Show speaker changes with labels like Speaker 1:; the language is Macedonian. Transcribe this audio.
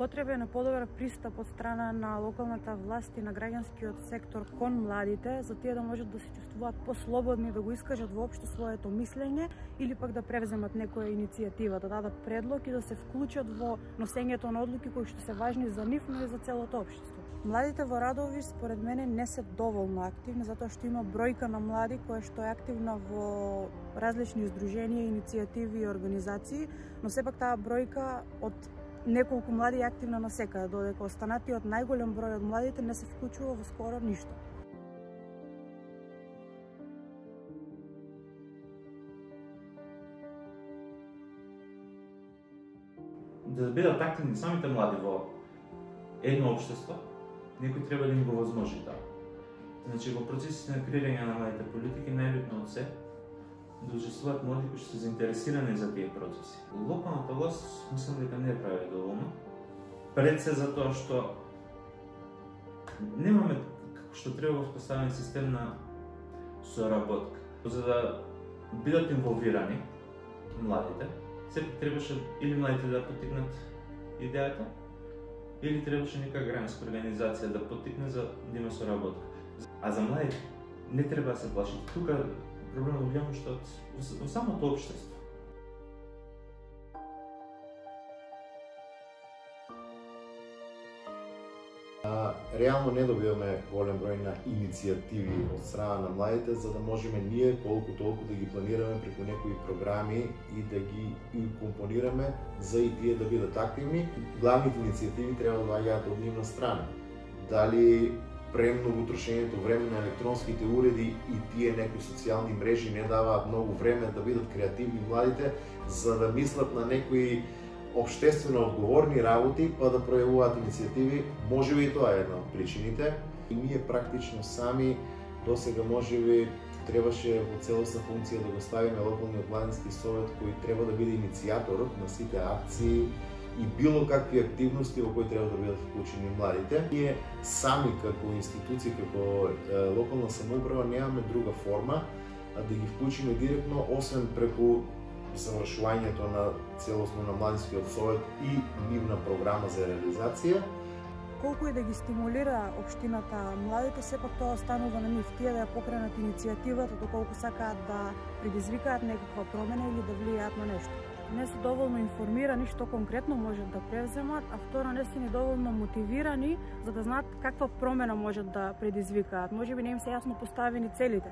Speaker 1: Потребен е подобар пристап од страна на локалната власт и на граѓанскиот сектор кон младите, за тие да можат да се чувствуваат послободни да го искажат воопшто своето мислење или пак да превземат некоја иницијатива, да дадат предлог и да се вклучат во носењето на одлуки кои што се важни за нив, но и за целото општество. Младите во Радовиш според мене не се доволно активни, затоа што има бројка на млади која што е активна во различни здруженија, иницијативи и организации, но сепак таа бројка од неколку млади е активна на секаде, додека останатиот најголем број од младите не се вклучува во скоро ништо.
Speaker 2: Да бидат активни самите млади во едно општество, некој треба да им го возможи тоа. Значи, во процесите на креирање на младите политики, најбитно од се да учествуваат млади кои што се заинтересирани за тие процеси. Локалната власт мислам дека не прави доволно. Пред се затоа што немаме како што треба воспоставен систем на соработка. За да бидат инволвирани младите, сепак требаше или младите да поттикнат идејата, или требаше нека граѓанска организација да поттикне за да има соработка. А за младите не треба да се плашат. Тука проблемот голем што во самото општество.
Speaker 3: Реално не добиваме голем број на иницијативи од страна на младите, за да можеме ние колку толку да ги планираме преку некои програми и да ги компонираме за и тие да бидат активни. Главните иницијативи треба да доаѓаат од нивна страна. Дали премногу трошењето време на електронските уреди и тие некои социјални мрежи не даваат многу време да бидат креативни младите, за да мислат на некои општествено одговорни работи, па да пројавуваат иницијативи, можеби и тоа е една од причините. И ние практично сами досега можеби требаше во целосна функција да го ставиме локалниот младински совет кој треба да биде иницијаторот на сите акции и било какви активности во кои треба да бидат вклучени младите. Ние сами како институција, како локална самоуправа немаме друга форма да ги вклучиме директно, освен преку завршувањето на целосно на младинскиот совет и нивна програма за реализација.
Speaker 1: Колку и да ги стимулира општината младите, сепак тоа останува на нив, тие да ја покренат иницијативата доколку сакаат да предизвикаат некаква промена или да влијаат на нешто. Не се доволно информирани што конкретно можат да превземат, а второ не се ни доволно мотивирани за да знаат каква промена можат да предизвикаат. Можеби не им се јасно поставени целите.